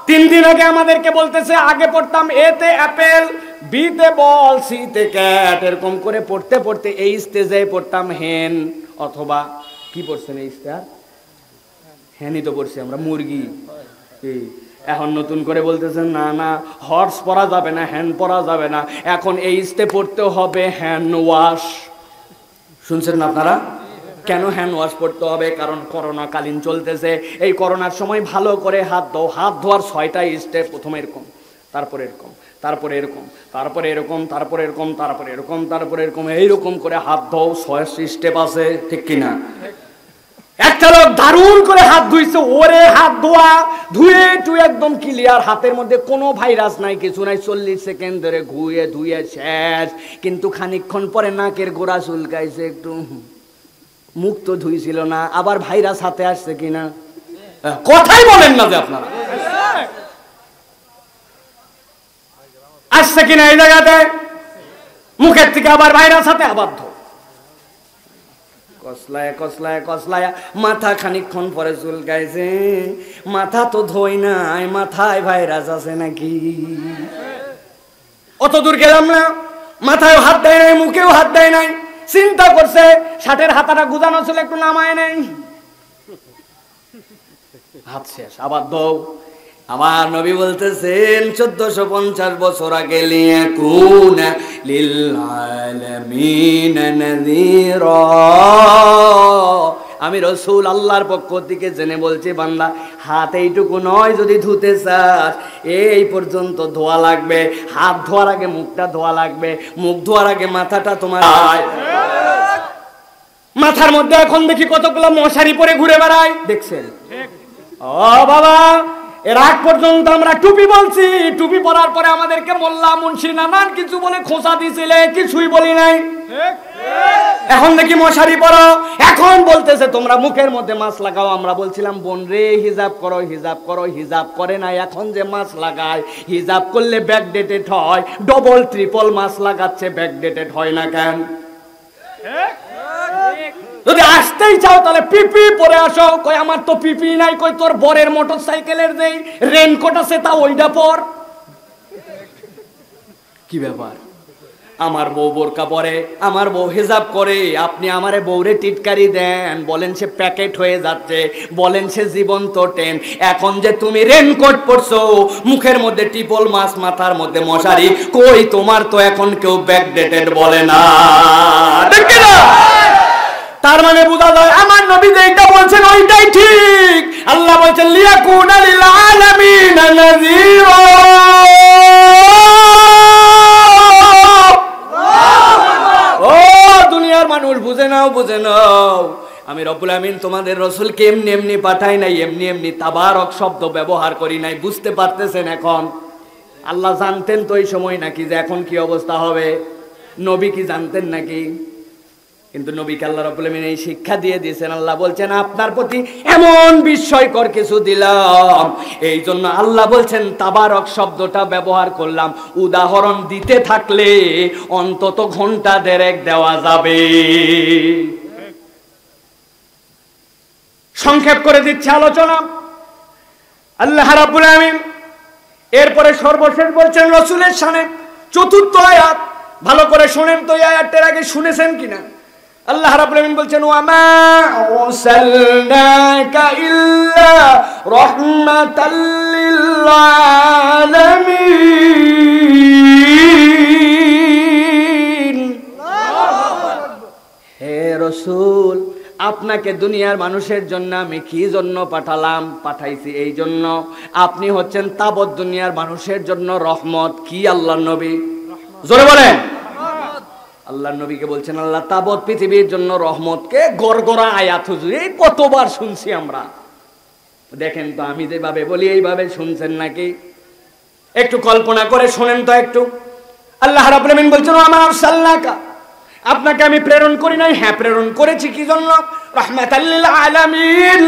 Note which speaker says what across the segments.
Speaker 1: 3 দিন আগে আমাদেরকে বলতেছে, আগে পড়তাম এতে অ্যাপেল, বিতে বল, সিতে ক্যাট, এরকম করে পড়তে পড়তে এই স্টেজে পড়তাম হেন, অথবা কি পড়ছেন এই স্টেজ, হ্যানই তো পড়ছি আমরা, মুরগি। এখন নতুন করে বলতেছেন না না, হর্স পড়া যাবে না, হ্যান্ড পড়া যাবে না, এখন এই স্টে পড়তে হবে হ্যান্ড ওয়াশ। শুনছেন না আপনারা? কেন হ্যান্ড ওয়াশ পড়তে হবে? কারণ করোনা কালীন চলতেছে। এই করোনার সময় ভালো করে হাত ধোও। হাত ধোয়ার 6টা স্টেপ, প্রথমে এরকম, তারপরে এরকম, তারপরে এরকম, তারপরে এরকম, তারপরে এরকম, তারপরে এরকম, তারপরে এরকম, এইরকম করে হাত ধোও। 6 স্টেপ আছে, ঠিক কিনা? একটা লোক দারুণ করে হাত ধুইছে, ওরে হাত ধোয়া ধুয়ে টুয়ে একদম ক্লিয়ার, হাতের মধ্যে কোনো ভাইরাস নাই, কিছু নাই। 40 সেকেন্ড ধরে ঘুয়ে ধুয়ে শেষ। কিন্তু খানিকক্ষণ পরে নাকের গোড়া চুলকাইছে একটু, মুখ তো ধুইছিল না, আবার ভাইরাস হাতে আসছে কিনা? কথাই বলেন না যে আপনারা, আসছে কিনা এই জায়গাতে? মুখের থেকে আবার ভাইরাস হাতে, আবার ধো, কসলায় কসলায় কসলায় মাথা খানিকক্ষণ পরে চুলকাইছে। মাথা তো ধোই নাই, মাথায় ভাইরাস আছে নাকি? অত দূর গেলাম না, মাথায় হাত দেয় নাই, মুখেও হাত দেয় নাই। চিন্তা করছে শার্টের হাতাটা গুজানো ছিল, একটু নামায় নেই, হাত শেষ, আবার দৌ। আমার নবী বলতেছেন 1450 বছর আগে, লিয়াকুনা লিল আলামিন নাযীরা, আমি রাসূল আল্লাহর পক্ষ থেকে জেনে বলছি, বান্দা হাত এইটুকু নয়, যদি ধুতে চাস এই পর্যন্ত ধোয়া লাগবে। হাত ধোয়ার আগে মুখটা ধোয়া লাগবে, মুখ ধোয়ার আগে মাথাটা তোমার। মাথার মধ্যে এখন দেখি কতগুলো মশারি পরে ঘুরে বেড়ায়, দেখছেন? ও বাবা, এর আগ পর্যন্ত আমরা টুপি বলছি, টুপি পরার পরে আমাদেরকে মোল্লা মুন্সি নানান কিছু বলে খোঁচা দিছিলে, কিছুই বলি নাই। এখন দেখি মশারি পরো, এখন বলতেছে তোমরা মুখের মধ্যে মাছ লাগাও। আমরা বলছিলাম বোন রে, হিজাব করো, হিজাব করো, হিজাব করে না। এখন যে মাছ লাগায়, হিজাব করলে ব্যাকডেটেড হয়, ডবল ট্রিপল মাছ লাগাচ্ছে, ব্যাকডেটেড হয় না কেন? যদি আসতেই চাও তাহলে পিপি পরে আসো। কই আমার তো পিপি নাই। কই তোর বরের মোটরসাইকেলের যেই রেনকোট আছে তা ওইটা পর। কি ব্যাপার? আমার বউ বোরকা পরে, আমার বউ হিজাব করে, আপনি আমারে বউরে টিটকারি দেন, বলেন সে প্যাকেট হয়ে যাচ্ছে, বলেন সে জীবন্ত টেন। এখন যে তুমি রেনকোট পরছো, মুখের মধ্যে টিপল মাছ, মাথার মধ্যে মশারি, কই তোমার তো এখন কেউ ব্যাকডেটেড বলে না, ঠিক না? তার মানে বোঝা যায় আমার নবী যেটা বলছেন ওইটাই ঠিক। আল্লাহ বলছেন লিয়াকুনা লিল আলামিন নাযীরা। ও দুনিয়ার মানুষ বুঝে নাও, বুঝে নাও, আমি রব্বুল আমিন তোমাদের রাসূলকে এমনি এমনি পাঠাই নাই, এমনি এমনি তাবারক শব্দ ব্যবহার করি নাই। বুঝতে পারতেছেন এখন? আল্লাহ জানতেন তো এই সময় নাকি যে এখন কি অবস্থা হবে? নবী কি জানতেন নাকি? কিন্তু নবীকে আল্লাহ রাব্বুল আমিন এই শিক্ষা দিয়ে দিয়েছেন। আল্লাহ বলছেন আপনার প্রতি এমন বিস্ময়কর কিছু দিলাম, এই জন্য আল্লাহ বলছেন তাবারক শব্দটা ব্যবহার করলাম। উদাহরণ দিতে থাকলে অন্তত ঘন্টা দেড়েক দেওয়া যাবে। সংক্ষেপ করে দিচ্ছে আলোচনা। আল্লাহ রাব্বুল আমিন এরপরে সর্বশেষ বলছেন রাসূলের শানে, চতুর্থ আয়াত। ভালো করে শুনেন তো, এই আয়াতটার আগে শুনেছেন কিনা? আল্লাহ রাব্বুল আমিন বলছেন ওয়া মা আরসালনাকা ইল্লা রাহমাতাল লিল আলামিন। হে রাসূল, আপনাকে দুনিয়ার মানুষের জন্য আমি কি জন্য পাঠালাম? পাঠাইছি এই জন্য আপনি হচ্ছেন তাবৎ দুনিয়ার মানুষের জন্য রহমত। কি আল্লাহর নবী? জোরে বলেন। আল্লাহর নবীকে বলছেন আল্লাহ তাবৎ পৃথিবীর জন্য রহমতকে গড়গড়া আয়াত হুজুর এই কতবার শুনছি আমরা। দেখেন তো আমি যেভাবে বলি এইভাবে শুনছেন নাকি? একটু কল্পনা করে শোনেন তো একটু। আল্লাহ রাব্বুল আমিন বলছেন ওয়া আরসালনাকা, আপনাকে আমি প্রেরণ করি নাই। হ্যাঁ প্রেরণ করেছি, কি জন্য? রাহমাতাল লিল আলামিন,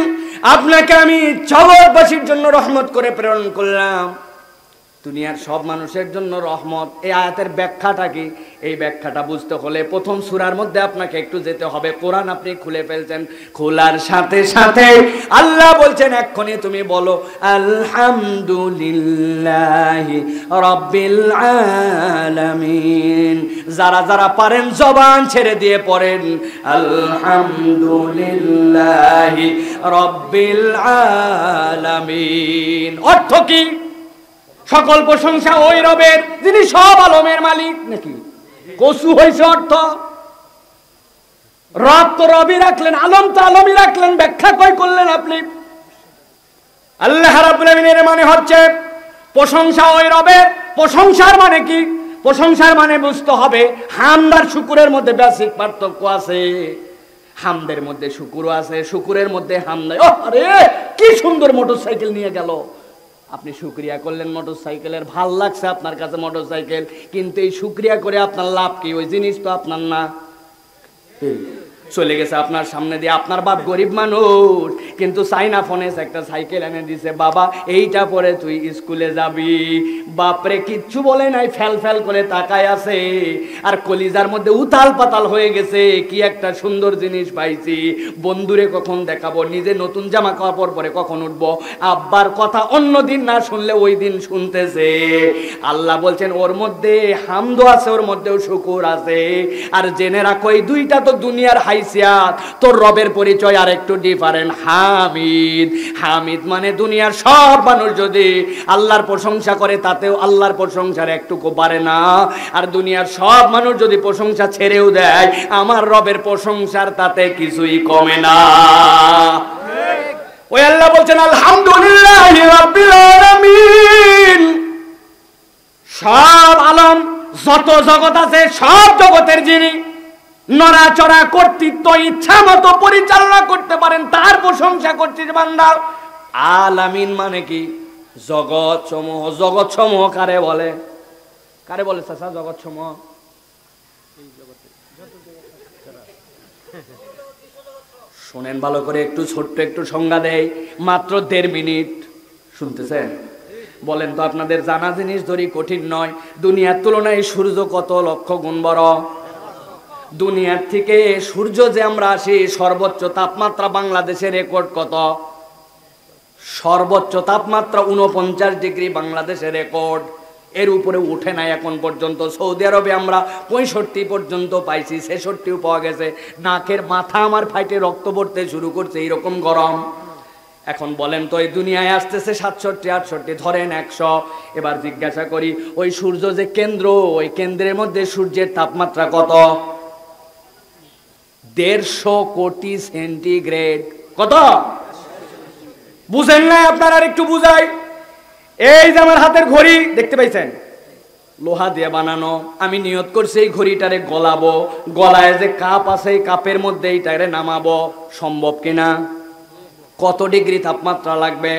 Speaker 1: আপনাকে আমি জগৎবাসীর জন্য রহমত করে প্রেরণ করলাম। দুনিয়ার সব মানুষের জন্য রহমত। এই আয়াতের ব্যাখ্যাটা কি? এই ব্যাখ্যাটা বুঝতে হলে প্রথম সূরার মধ্যে আপনাকে একটু যেতে হবে। কোরআন আপনি খুলে ফেলছেন, খোলার সাথে সাথে আল্লাহ বলছেন এক্ষুনি তুমি বলো আলহামদুলিল্লাহি রাব্বিল আলামিন। যারা যারা পারেন জবান ছেড়ে দিয়ে পড়েন আলহামদুলিল্লাহি রাব্বিল আলামিন। অর্থ কি? সকল প্রশংসা ওই রবের যিনি সব আলমের মালিক। নাকি কসু হয়েছে অর্থ? রব তো রবই রাখলেন, আলম তো আলমই রাখলেন, ব্যাখ্যা কই করলেন আপনি? আল্লাহ রাব্বুল আলামিনের মানে হচ্ছে প্রশংসা ওই রবের। প্রশংসার মানে কি? প্রশংসার মানে বুঝতে হবে হামদ আর শুকুরের মধ্যে বেসিক পার্থক্য আছে। হামদের মধ্যে শুকুর আছে, শুকুরের মধ্যে হামদ। আরে কি সুন্দর মোটরসাইকেল নিয়ে গেল, আপনি শুকরিয়া করলেন মোটরসাইকেলের, ভাল লাগছে আপনার কাছে মোটরসাইকেল, কিন্তু এই শুকরিয়া করে আপনার লাভ কি? ওই জিনিস তো আপনার না, চলে গেছে আপনার সামনে দিয়ে। আপনার বাপ গরিব মানুষ, কিন্তু চাইনা ফোনে একটা সাইকেল এনে দিছে, বাবা এইটা পরে তুই স্কুলে যাবি। বাপরে কিচ্ছু বলে নাই, ফেল ফেল করে তাকায় আছে, আর কলিজার মধ্যে উতাল পাতাল হয়ে গেছে। কি একটা সুন্দর জিনিস পাইছি, বন্ধুরে কখন দেখাবো, নিজে নতুন জামা কাপড় পরে কখন উঠবো, আব্বার কথা অন্য দিন না শুনলে ওই দিন শুনতেছে। আল্লাহ বলছেন ওর মধ্যে হামদ আছে, ওর মধ্যেও শুকুর আছে। আর জেনে রাখো এই দুইটা তো দুনিয়ার হাইসিয়াত, তোর রবের পরিচয় আর একটু ডিফারেন্ট। হামিদ, হামিদ মানে দুনিয়ার সব মানুষ যদি আল্লাহর প্রশংসা করে তাতেও আল্লাহর প্রশংসার একটুকু বাড়ে না। আর দুনিয়ার সব মানুষ যদি প্রশংসা ছেড়েও দেয়, আমার রবের প্রশংসার তাতে কিছুই কমে না। ওই আল্লাহ বলছেন আলহামদুলিল্লাহি রাব্বিল আলামিন। সব আলম যত জগৎ আছে সব জগতের যিনি নড়াচড়া কর্তৃত্ব ইচ্ছা মতো পরিচালনা করতে পারেন, তার প্রশংসা করছিস বান্দা। আলামিন মানে কি? জগৎ সমূহ। জগৎ সমূহ কারে বলে? কারে বলে চাচা জগৎ সমূহ? শোনেন ভালো করে, একটু ছোট্ট একটু সংজ্ঞা দেয়, মাত্র 1.5 মিনিট শুনতেছেন। বলেন তো আপনাদের জানা জিনিস ধরি কঠিন নয়, দুনিয়ার তুলনায় সূর্য কত লক্ষ গুণ বড়। দুনিয়ার থেকে সূর্য যে আমরা আসি, সর্বোচ্চ তাপমাত্রা বাংলাদেশের রেকর্ড কত? সর্বোচ্চ তাপমাত্রা 49 ডিগ্রি বাংলাদেশের রেকর্ড। এর উপরে উঠে নাই এখন পর্যন্ত। সৌদি আরবে আমরা 65 পর্যন্ত পাইছি, 66ও পাওয়া গেছে। নাকের মাথা আমার ফাইটে রক্ত পড়তে শুরু করছে, এইরকম গরম। এখন বলেন তো এই দুনিয়ায় আসতেছে 67, 68, ধরেন 100। এবার জিজ্ঞাসা করি ওই সূর্য যে কেন্দ্র, ওই কেন্দ্রের মধ্যে সূর্যের তাপমাত্রা কত? 150 কোটি সেন্টিগ্রেড। কত বুঝেন না আপনারা? আর একটু বুঝাই। এই যে আমার হাতের ঘড়ি দেখতে পাইছেন, লোহা দিয়ে বানানো। আমি নিয়ত করছি এই ঘড়িটারে গলাবো, গলায় যে কাপ আছে এই কাপের মধ্যে এইটারে নামাবো, সম্ভব কিনা? কত ডিগ্রি তাপমাত্রা লাগবে?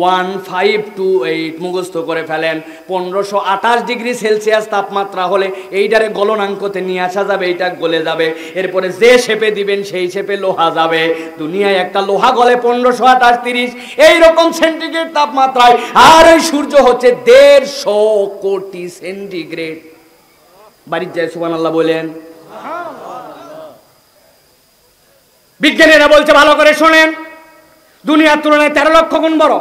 Speaker 1: 1528 মুখস্থ করে ফেলেন। 1528 ডিগ্রি সেলসিয়াস তাপমাত্রা হলে এইটারে গলনাঙ্কতে নিয়ে আসা যাবে, এইটা গলে যাবে। এরপরে যে শেপে দিবেন সেই শেপে লোহা যাবে। দুনিয়ায় একটা লোহা গলে 1528, 30 এইরকম সেন্টিগ্রেড তাপমাত্রায়। আর এই সূর্য হচ্ছে 150 কোটি সেন্টিগ্রেড। বাড়ির যায় সুবহানাল্লাহ বলেন। বিজ্ঞানীরা বলছে ভালো করে শোনেন, দুনিয়ার তুলনায় 13 লক্ষ গুণ বড়।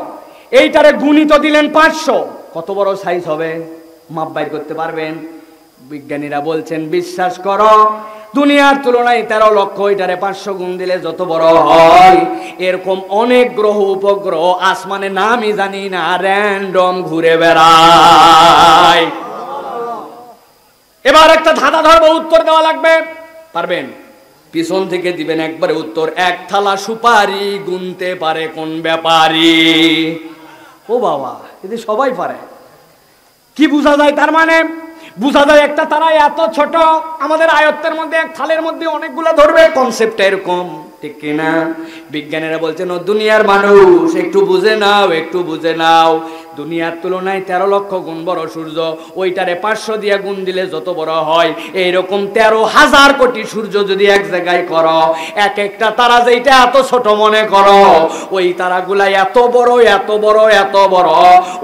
Speaker 1: এইটারে গুণিত দিলেন 500, কত বড় সাইজ হবে? মাপ বাইর করতে পারবেন? বিজ্ঞানীরা বলছেন বিশ্বাস করো, দুনিয়ার তুলনায় 13 লক্ষ, এটারে 500 গুণ দিলে যত বড় হয়। এরকম অনেক গ্রহ উপগ্রহ আসমানে নামই জানি না, র্যান্ডম ঘুরে বেড়ায়। এবার একটা ধাঁধা ধরবো, উত্তর দেওয়া লাগবে। পারবেন? পিছন থেকে দিবেন একবারে উত্তর। 1 থালা সুপারি গুনতে পারে কোন ব্যাপারী? ও বাবা, এদের সবাই পারে। কি বোঝা যায় তার মানে? বোঝা যায় একটা তারা এত ছোট, আমাদের আয়ত্তের মধ্যে এক থালের মধ্যে অনেকগুলো ধরবে, কনসেপ্টটা এরকম, ঠিক কিনা? বিজ্ঞানীরা বলছেন ও দুনিয়ার মানুষ একটু বুঝে নাও, একটু বুঝে নাও। দুনিয়ার তুলনায় 13 লক্ষ গুণ বড় সূর্য, ওইটারে 500 দিয়ে গুণ দিলে যত বড় হয়, এইরকম 13,000 কোটি সূর্য যদি এক জায়গায় করো, এক একটা তারা যেটা এত ছোট মনে করো, ওই তারাগুলা এত বড় এত বড় এত বড়,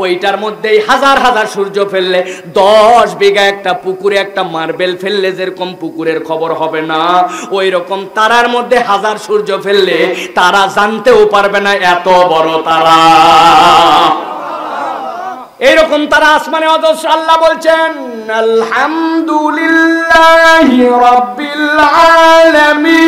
Speaker 1: ওইটার মধ্যেই হাজার হাজার সূর্য ফেললে 10 বিঘা একটা পুকুরে একটা মার্বেল ফেললে যেরকম পুকুরের খবর হবে না, ওই রকম তারার মধ্যে হাজার সূর্য ফেললে তারা জানতেও পারবে না এত বড় তারা। এইরকম তারা আসমানে অজস্র। আল্লাহ বলছেন আলহামদুলিল্লাহি রাব্বিল আলামিন।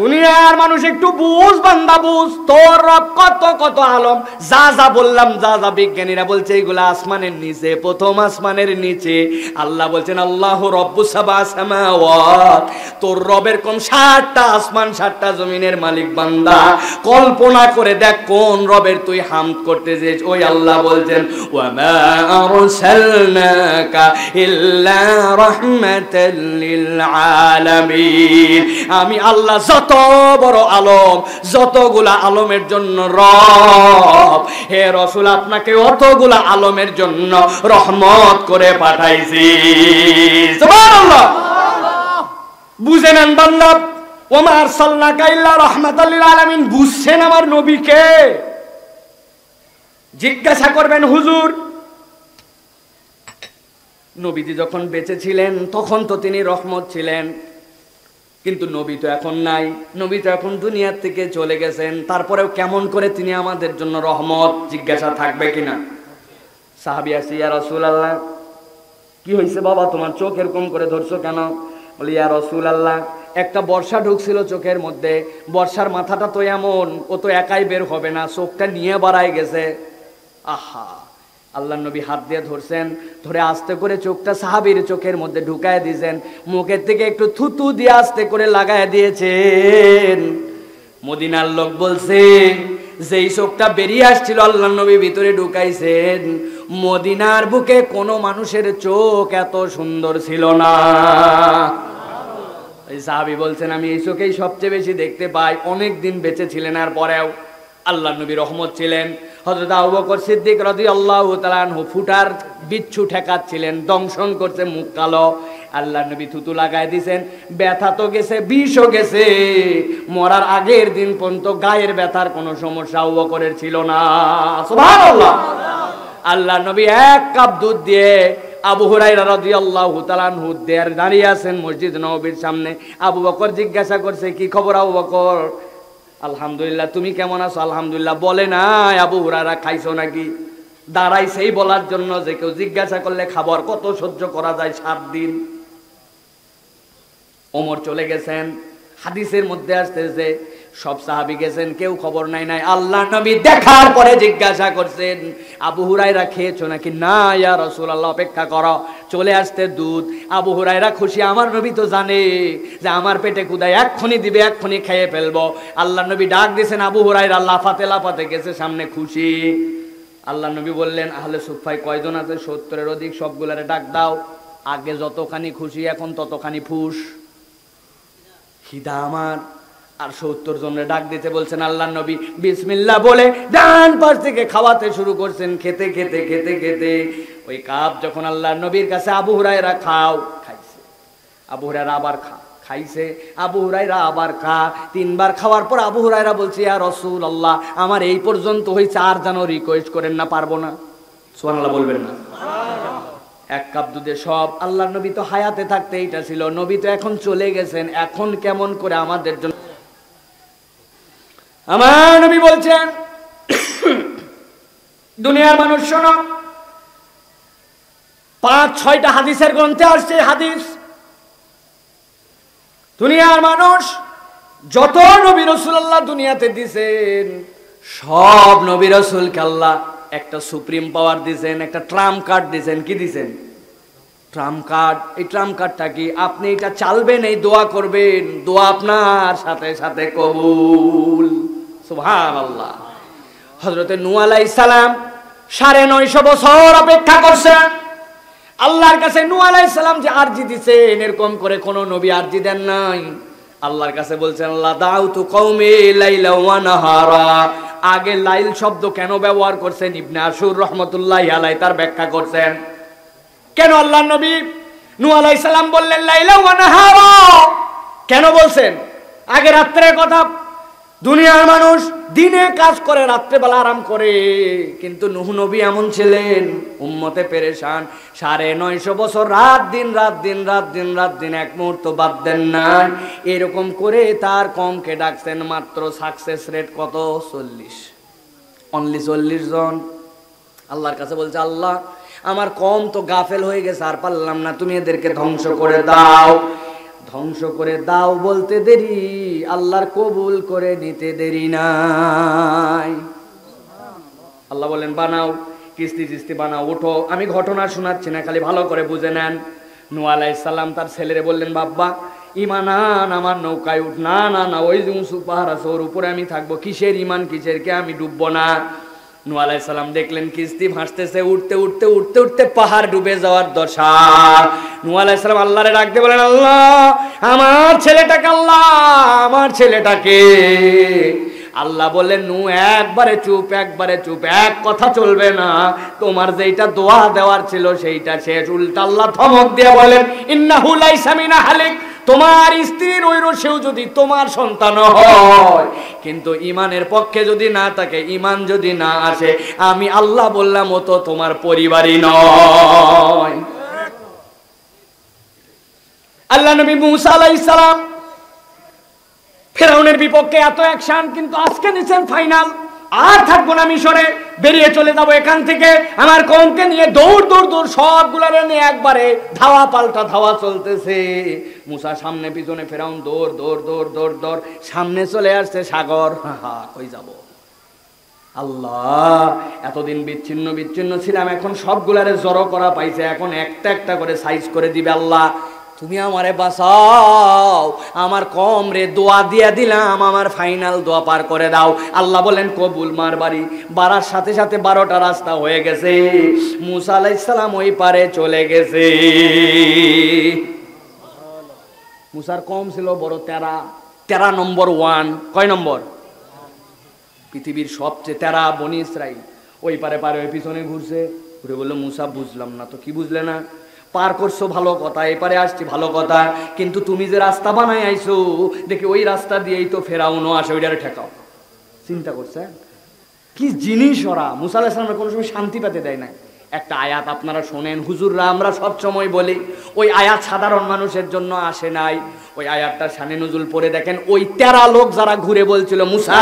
Speaker 1: দুনিয়ার মানুষ একটু বুঝ বান্দা বুঝ, তোর রব কত কত আলম। যা যা বললাম, যা যা বিজ্ঞানীরা বলছে এগুলা আসমানের নিচে, প্রথম আসমানের নিচে। আল্লাহ বলছেন আল্লাহু রব্বুস সাবা সামাওয়াত, তোর রবের কোন 7টা আসমান 7টা জমিনের মালিক বান্দা। কল্পনা করে দেখ কোন রবের তুই হামদ করতেছিস। ওই আল্লাহ বলছেন ওয়া মা আরসালনাকা ইল্লা রাহমাতাল লিল আলামিন। আমি আল্লাহ যত বড় আলম, যতগুলা আলমের জন্য রব, হে রাসূল আপনাকে অতগুলা আলমের জন্য রহমত করে পাঠাইছি। সুবহানাল্লাহ। বুঝে নেন বান্দা, ওমা আরসালনাকা ইল্লা রাহমাতাল লিল আলামিন। বুঝছেন আমার নবীকে? জিজ্ঞাসা করবেন হুজুর, নবীজি যখন বেঁচে ছিলেন তখন তো তিনি রহমত ছিলেন, কিন্তু নবী তো এখন নাই, নবী তো এখন দুনিয়ার থেকে চলে গেছেন, তারপরেও কেমন করে তিনি আমাদের জন্য রহমত? জিজ্ঞাসা থাকবে কিনা? সাহাবী আসি, ইয়া রাসূলুল্লাহ কি হয়েছে বাবা, তোমার চোখ এরকম করে ধরছো কেন? বলি ইয়া রাসূলুল্লাহ একটা বর্ষা ঢুকছিল চোখের মধ্যে, বর্ষার মাথাটা তো এমন, ও তো একাই বের হবে না, চোখটা নিয়ে বাড়ায় গেছে। আহা, আল্লাহ নবী হাত দিয়ে ধরছেন, ধরে আস্তে করে চোখটা সাহাবীর চোখের মধ্যে ঢুকায় দিয়েছেন, মুখের থেকে একটু থুতু দিয়ে আস্তে করে লাগায় দিয়েছেন। মদিনার লোক বলছে যেই চোখটা বেরিয়ে আসছিল আল্লাহ নবী ভিতরে ঢুকাইছেন, মদিনার বুকে কোনো মানুষের চোখ এত সুন্দর ছিল না। এই সাহাবী বলছেন আমি এই চোখেই সবচেয়ে বেশি দেখতে পাই। অনেক দিন বেঁচে ছিলেন, আর পরেও আল্লাহ নবী রহমত ছিলেন। হযরত আবু বকর সিদ্দিক রাদিয়াল্লাহু তাআলা আনহু ফুটার বিচ্ছু ঠেকাচ্ছিলেন, দংশন করছে, মুখ কালো। আল্লাহ নবী থুতু লাগায় দিয়েছেন, ব্যথা তো গেছে, বিষও গেছে। মরার আগের দিন পর্যন্ত গায়ের ব্যথার কোনো সমস্যা আবু বকরের ছিল না। সুবহানাল্লাহ। আল্লাহ নবী 1 কাপ দুধ দিয়ে আবু হুরায়রা রাদিয়াল্লাহু তাআলা আনহু দাঁড়িয়ে আছেন মসজিদ নববীর সামনে। আবু বকর জিজ্ঞাসা করছে কি খবর আবু বকর? আলহামদুলিল্লাহ, তুমি কেমন আছো? আলহামদুলিল্লাহ। বলে না আবু হুরায়রা খাইছো নাকি? দাঁড়াইছেই বলার জন্য যে কেউ জিজ্ঞাসা করলে খাবার কত সহ্য করা যায় 7 দিন। ওমর চলে গেছেন, হাদিসের মধ্যে আসতেছে সব সাহাবী গেছেন, কেউ খবর নাই। আল্লাহ নবী দেখার পরে জিজ্ঞাসা করছেন আবু হুরায়রা খেয়েছো নাকি? না ইয়া রাসূলুল্লাহ, অপেক্ষা করো, চলে আসতে দুধ। আবু হুরায়রা খুশি, আমার নবী তো জানে যে আমার পেটে ক্ষুধা, এক্ষুনি দিবে, এক্ষুনি খেয়ে ফেলবো। আল্লাহ নবী ডাক দিয়েছেন, আবু হুরায়রা লাফাতে লাফাতে গেছে সামনে, খুশি। আল্লাহ নবী বললেন আহলে সুফায় কয়জন আছে? 70-এর অধিক, সবগুলারে ডাক দাও। আগে যতখানি খুশি এখন ততখানি ফুস, খিদা আমার। আর 70 জনের ডাক দিতে বলছেন আল্লাহ নবী, বিসমিল্লাহ বলে ডান পাশ থেকে খাওয়াতে শুরু করছেন। খেতে খেতে খেতে খেতে ওই কাপ যখন আল্লাহ নবীর কাছে, আবু হুরায়রা খাও, খাইছে। আবু হুরায়রা আবার খাইছে, আবু হুরায়রা আবার খা। 3 বার খাওয়ার পর আবু হুরায়রা বলছে ইয়া রাসূলুল্লাহ আমার এই পর্যন্ত হইছে, আর যেন রিকোয়েস্ট করেন না, পারবো না। সুবহানাল্লাহ বলবেন না? 1 কাপ দুধে সব। আল্লাহ নবী তো হায়াতে থাকতে এইটা ছিল, নবী তো এখন চলে গেছেন, এখন কেমন করে আমাদের জন্য? আমার নবী বলছেন দুনিয়ার মানুষ শোনো, 5-6টা হাদিসের গ্রন্থে আসছে হাদিস। দুনিয়ার মানুষ যত নবী রাসূলুল্লাহ দুনিয়াতে দিয়েছেন, সব নবী রাসূলকে আল্লাহ একটা সুপ্রিম পাওয়ার দিয়েছেন, একটা ট্রাম্প কার্ড দিয়েছেন। কি দিয়েছেন? Trump card. এই ট্রাম্প কার্ডটা কি? আপনি এটা চালবেন, এই দোয়া করবেন, দোয়া আপনার সাথে সাথে কবুল। সুবহানাল্লাহ। হযরতে নূহ আলাইহিস সালাম 950 বছর অপেক্ষা করছেন আল্লাহর কাছে। নূহ আলাইহিস সালাম যে আরজি দিয়েছেন, এরকম করে কোন নবী আরজি দেন নাই। আল্লাহর কাছে বলছেন আল্লাহ দাউতু কওমি লাইলা ওয়া নাহারা। আগে লাইল শব্দ কেন ব্যবহার করছেন ইবনে আশুর রাহমাতুল্লাহি আলাইহি তার ব্যাখ্যা করছেন। কেন আল্লাহর নবী নূহ আলাইহিস সালাম বললেন লাইলা ওয়া নাহারা, কেন বলছেন? আগে রাত্রের কথা, দুনিয়ার মানুষ দিনে কাজ করে রাত্রেবেলা আরাম করে, কিন্তু নূহ নবী এমন ছিলেন উম্মতে পেরেশান, 950 বছর রাত দিন এক মুহূর্ত বাদ দেন না। এরকম করে তার কমকে ডাকছেন মাত্র সাকসেস রেট কত? 40, অনলি 40 জন। আল্লাহর কাছে বলছে আল্লাহ আমার কম তো গাফেল হয়ে গেছে, আর পারলাম না, তুমি এদেরকে ধ্বংস করে দাও। ধ্বংস করে দাও বলতে দেরি, আল্লাহর কবুল করে নিতে দেরি নাই। আল্লাহ বলেন বানাও, কিস্তি বানাও, উঠো। আমি ঘটনা শোনাচ্ছি না, খালি ভালো করে বুঝে নেন। নূহ আলাইহিস সালাম তার ছেলেরে বললেন বাব্বা ঈমান আন, আমার নৌকায় উঠ। না না না, ওই যে উঁচু পাহাড় আছে ওর উপরে আমি থাকবো। কিসের ঈমান, কিসের কে, আমি ডুববো না। নূহ আলাইহিস সালাম দেখলেন কিস্তি ভাসতেছে, উঠতে পাহাড় ডুবে যাওয়ার দশা। নূহ আলাইহিস সালাম আল্লাহরে ডাকতে বলেন আল্লাহ আমার ছেলেটাকে, আল্লাহ আমার ছেলেটাকে। আল্লাহ বললেন নূহ একবারে চুপ, এক কথা চলবে না, তোমার যেটা দোয়া দেওয়ার ছিল সেইটা শেষ। উল্টা আল্লাহ ধমক দিয়ে বলেন ইন্নাহু লাইসা মিন আহলিক, তোমার স্ত্রীর ঐরসেও যদি তোমার সন্তান হয়, কিন্তু ঈমানের পক্ষে যদি না থাকে, ঈমান যদি না আসে, আমি আল্লাহ বললাম ও তো তোমার পরিবারই নয়। আল্লাহ নবী মূসা আলাইহিস সালাম ফেরাউনের বিপক্ষে এত অ্যাকশন, কিন্তু আজকে নিছেন ফাইনাল, আর থাকবো না মিশরে, বেরিয়ে চলে যাবো এখান থেকে। আমার কওমকে নিয়ে দৌড় সবগুলারে নিয়ে একবারে ধাওয়া পাল্টা ধাওয়া চলতেছে। মূসা সামনে পিছনে, ফেরাউন দৌড়, সামনে চলে আসছে সাগর। কই যাব আল্লাহ, এতদিন বিচ্ছিন্ন ছিলাম, এখন সবগুলারে জড়ো করা পাইছে, এখন একটা করে সাইজ করে দিবে। আল্লাহ তুমি আমারে বাঁচাও, আমার কম রে দোয়া দিয়া দিলাম, আমার ফাইনাল দোয়া পার করে দাও। আল্লাহ বলেন কবুল। মার বাড়ি বাড়ার সাথে 12টা রাস্তা হয়ে গেছে। মূসা আলাইহিস সালাম ওই পারে চলে গেছে। মূসার কম ছিল বড় 13 নম্বর 1। কয় নম্বর? পৃথিবীর সবচেয়ে 13 বনি ইসরাইল। ওই পারে ওই পিছনে ঘুরছে, ঘুরে বললো মূসা বুঝলাম না। তো কি বুঝলে না? পার করছো ভালো কথা, এপারে আসছি ভালো কথা, কিন্তু তুমি যে রাস্তা বানাই আইছো দেখি ওই রাস্তা দিয়েই তো ফেরাউনও আসে, ওইটারে ঠেকাও। চিন্তা করছে কি জিনিস ওরা। মূসা আলাইহিস সালামের কোনো সময় শান্তি পেতে দেয় না। একটা আয়াত আপনারা শোনেন, হুজুররা আমরা সব সময় বলি, ওই আয়াত সাধারণ মানুষের জন্য আসে নাই। ওই আয়াতটা শানে নুজুল পড়ে দেখেন, ওই 13 লোক যারা ঘুরে বলছিল মূসা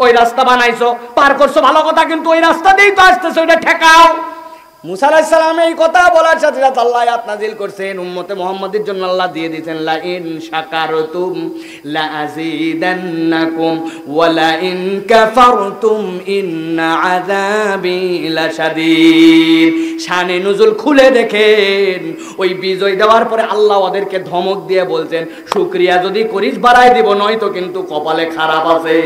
Speaker 1: ওই রাস্তা বানাইছো, পার করছো ভালো কথা, কিন্তু ওই রাস্তা দিয়েই তো আসতেছে, ওইটা ঠেকাও। মূসা আলাইহিস সালাম এই কথা বলার সাথে সাথে আল্লাহ আয়াত নাযিল করছেন উম্মতে মুহাম্মাদের জন্য। আল্লাহ দিয়ে দিয়েছেন লা ইন শাকারতুম লা আযীদান্নাকুম ওয়া লা ইন কাফারতুম ইন্না আযাবি লাশাদীদ। শানে নুজুল খুলে দেখেন, ওই বিজয় দেওয়ার পরে আল্লাহ ওদেরকে ধমক দিয়ে বলছেন শুকরিয়া যদি করিস বাড়াই দিব, নয়তো কিন্তু কপালে খারাপ আছে।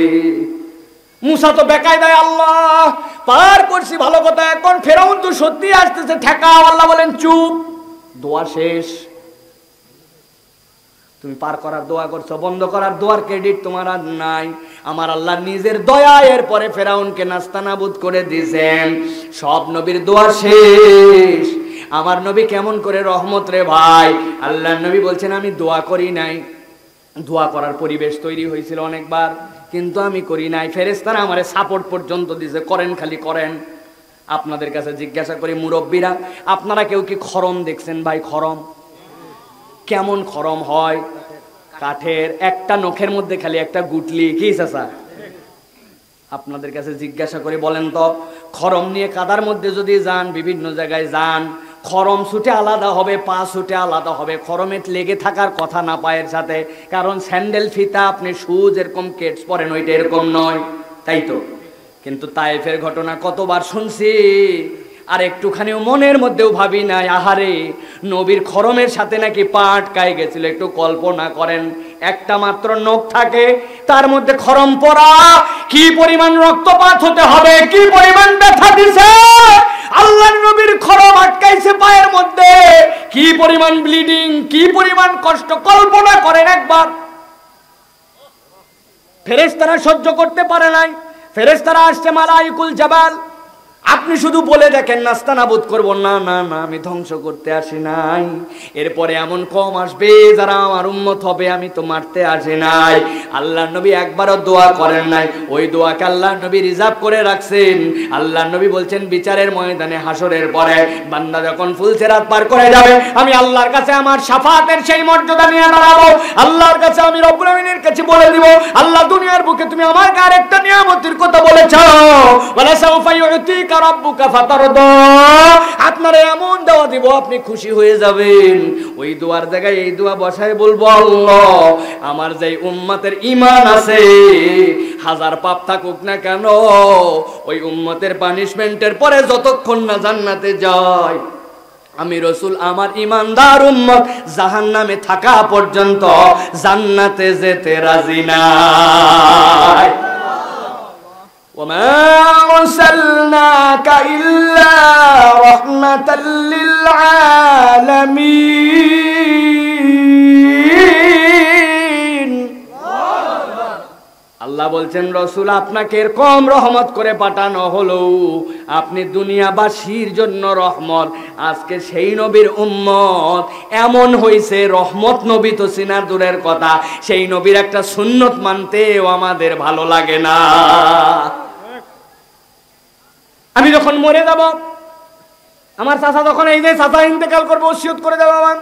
Speaker 1: মূসা তো বেকায়দায় আল্লাহ পার করছি ভালো কথা, এখন ফেরাউন তো সত্যি আসতেছে, ঠেকাও। আল্লাহ বলেন চুপ, দোয়া শেষ। তুমি পার করার দোয়া করছো, বন্ধ করার দোয়ার ক্রেডিট তোমার আর নাই। আমার আল্লাহ নিজের দয়া এরপরে ফেরাউনকে নাস্তানাবুদ করে দিয়েছেন। সব নবীর দোয়া শেষ, আমার নবী কেমন করে রহমত রে ভাই। আল্লাহ নবী বলছেন আমি দোয়া করি নাই, দোয়া করার পরিবেশ তৈরি হয়েছিল অনেকবার, কিন্তু আমি করি নাই। ফেরেশতারা আমারে সাপোর্ট পর্যন্ত দিয়েছে, করেন খালি করেন। আপনাদের কাছে জিজ্ঞাসা করি মুরব্বীরা, আপনারা কেউ কি খরম দেখছেন ভাই? খরম কেমন খরম হয়? কাঠের, একটা নখের মধ্যে খালি একটা গুটলি। কি চাচা আপনাদের কাছে জিজ্ঞাসা করে বলেন তো, খরম নিয়ে কাদার মধ্যে যদি যান, বিভিন্ন জায়গায় যান, খরম ছুটে আলাদা হবে, পা ছুটে আলাদা হবে। খরমের লেগে থাকার কথা না পায়ের সাথে, কারণ স্যান্ডেল ফিতা আপনি শুজ এরকম কেটস পরেন, ওইটা এরকম নয়, তাই তো। কিন্তু তায়েফের ঘটনা কতবার শুনছি, আর একটুখানিও মনের মধ্যেও ভাবি নাই আহারে নবীর খরমের সাথে নাকি পা আটকায় গেছিল। একটু কল্পনা করেন, একটা মাত্র নখ থাকে, তার মধ্যে খরম পড়া, কি পরিমাণ রক্তপাত হতে হবে, কি পরিমাণ ব্যথা দিছে। আল্লাহর নবীর খরম আটকাইছে পায়ের মধ্যে, কি পরিমাণ ব্লিডিং, কি পরিমাণ কষ্ট, কল্পনা করেন একবার। ফেরেশতারা সহ্য করতে পারে নাই। ফেরেশতারা আসছে মালাইকুল জাবাল, আপনি শুধু বলে দেখেন নাস্তানাবুদ করব। না না না, আমি ধ্বংস করতে আসি নাই। এরপরে এমন কম আসবে যারা আমার উম্মত হবে, আমি তো মারতে আসি নাই। আল্লাহ নবী একবারও দোয়া করেন নাই, ওই দোয়াকে আল্লাহ নবী রিজার্ভ করে রাখছেন। আল্লাহ নবী বলছেন বিচারের ময়দানে হাসরের পরে বান্দা যখন ফুলসিরাত পার করে যাবে, আমি আল্লাহর কাছে আমার শাফাতের সেই মর্যাদা নিয়ে দাঁড়াবো। আল্লাহর কাছে আমি রব্বুল আমিনের কাছে বলে দিব, আল্লাহ দুনিয়ার বুকে তুমি আমাকে আরেকটা নিয়ামতের কথা বলেছো, ওয়ালা সাউফা ইউতিকা রাব্বুকা ফাতারদা, আপনারা এমন দোয়া দিব আপনি খুশি হয়ে যাবেন। ওই দোয়ার জায়গায় এই দোয়া বসায় বলবো, আল্লাহ আমার যে উম্মতের ঈমান আছে, হাজার পাপ থাকুক না কেন, ওই উম্মতের পানিশমেন্টের পরে যতক্ষণ না জান্নাতে যায়, আমি রাসূল আমার ঈমানদার উম্মত জাহান্নামে থাকা পর্যন্ত জান্নাতে যেতে রাজি না। وما أرسلناك إلا رحمة للعالمين। আল্লাহ বলছেন রাসূল আপনাকে এরকম রহমত করে পাঠানো হলো, আপনি দুনিয়াবাসীর জন্য রহমত। আজকে সেই নবীর উম্মত এমন হইছে, রহমত নবী তো চিনা দূরের কথা, সেই নবীর একটা সুন্নত মানতেও আমাদের ভালো লাগে না। আমি যখন মরে যাব, আমার চাচা যখন এই যে চাচা ইন্তেকাল করবো, ওসিয়ত করে দেবো, আমার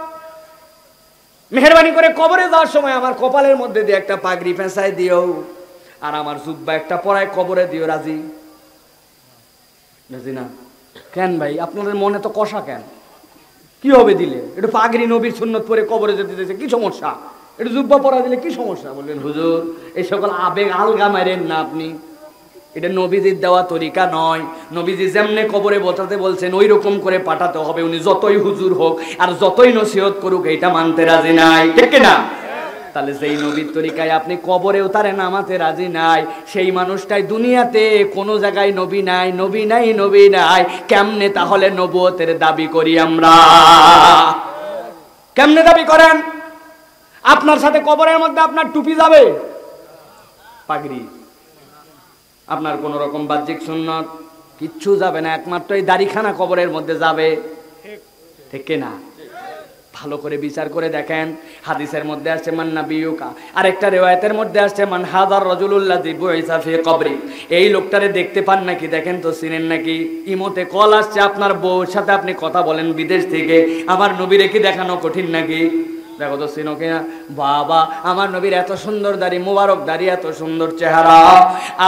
Speaker 1: মেহেরবানি করে কবরে যাওয়ার সময় আমার কপালের মধ্যে দিয়ে একটা পাগড়ি ফেঁসাই দিও, আর আমার জুব্বা একটা পরায় কবরে দিও। রাজি? রাজি না? কেন ভাই আপনাদের মনে তো কষা কেন? কি হবে দিলে? একটু পাগড়ি নবীর সুন্নত পরে কবরে যেতে দিতেছে, কি সমস্যা? একটু জুব্বা পরা দিলে কি সমস্যা? বললেন হুজুর এই সকল আবেগ আলগা মারেন না আপনি, এটা নবীজির দেওয়া তরিকা নয়। নবীজি যেমনে কবরে বসাতে বলছেন ওই রকম করে পাঠাতে হবে। উনি যতই হুজুর হোক আর যতই নসিহত করুক, এটা মানতে রাজি নাই, ঠিক না? তাহলে যেই নবীর তরিকায় আপনি কবরে উতারে নামাতে রাজি নাই, সেই মানুষটাই দুনিয়াতে কোনো জায়গায় নবী নাই, নবী নাই, নবী নাই। কেমনে তাহলে নবুয়তের দাবি করি আমরা? কেমনে দাবি করেন? আপনার সাথে কবরের মধ্যে আপনার টুপি যাবে, পাগড়ি, আপনার কোন রকম বাহ্যিক সুন্নত কিচ্ছু যাবে না, একমাত্র এই দাড়িখানা কবরের মধ্যে যাবে, ঠিক না? ভালো করে বিচার করে দেখেন। হাদিসের মধ্যে আসছে মান নাবিয়ুকা, আরেকটা রিওয়ায়াতের মধ্যে আসছে মান হাযার রাজুলুল্লাযী বুইসা ফি কবরি। এই লোকটারে দেখতে পান নাকি? দেখেন তো, চিনেন নাকি? ইমোতে কল আসছে, আপনার বউর সাথে আপনি কথা বলেন বিদেশ থেকে, আমার নবীরে কি দেখানো কঠিন নাকি? দেখো তো চিনো কিনা? বাবা আমার নবীর এত সুন্দর দাড়ি, মুবারক দাড়ি, এত সুন্দর চেহারা,